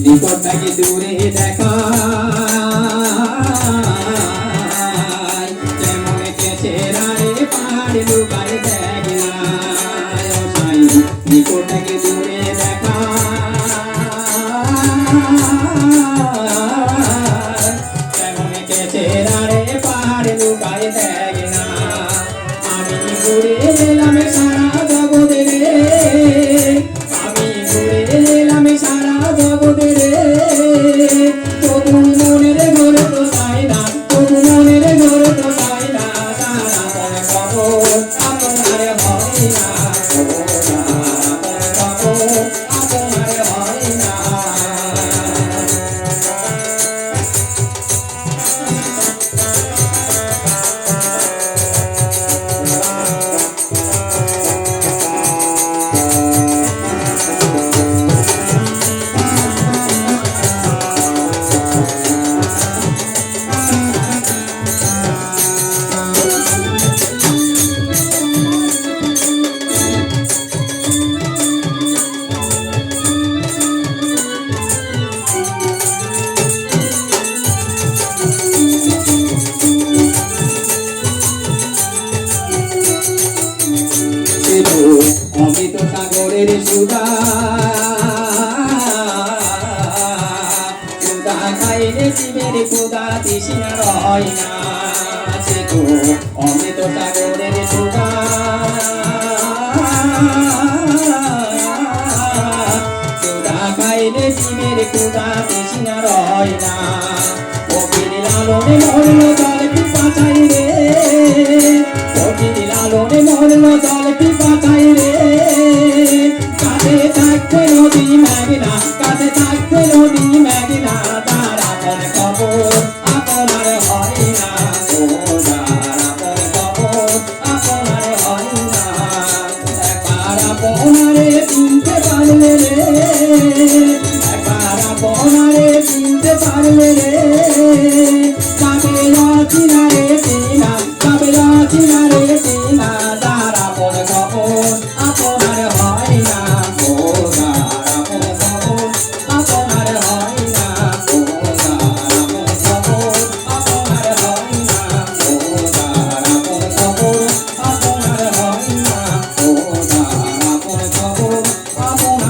নিকট থেকে দূরে দেখা যেমন চেহারা রে পাহাড় লুকায় দেখ না নিকট থেকে দূরে দেখা যেমন চেহারা রে পাহাড় লুকায় দেখ না আমি ঘুরে এলাম সারা জগতে রে আমি ঘুরে এলাম সারা জগতে রে তবু মনের ঘরে তো চাই না তবু মনের ঘরে তো চাই না তারা মনে খবর আপনার হয় না আপনার হয় না অমৃত সাগরের সুধা সুধা খাইলে জীবের ক্ষুধা তৃষ্ণা রয় না অমৃত সাগরের সুধা সুধা খাইলে জীবের ক্ষুধা তৃষ্ণা রয় না ফকির লালনে মরল জল পিপা চাই রে ফকির লালনে মরল জল পিপা চাই রে কাছে থাকতে নদী মেঘনা কাছে থাকতে নদী মেঘনা তার আপন খবর আপনার হয় না তার আপন খবর আপনার হয় না একবার আপনারে চিনতে পারলে রে একবার আপনারে চিনতে পারলে রে যাবে চিনা রে চিনা যাবে চিনা রে চিনা তার আপন খবর আপনার হয় না তার আপন খবর আপনার হয় না তার আপন খবর আপনার হয় না তার আপন খবর আপনার হয় না তার আপন খবর আপনার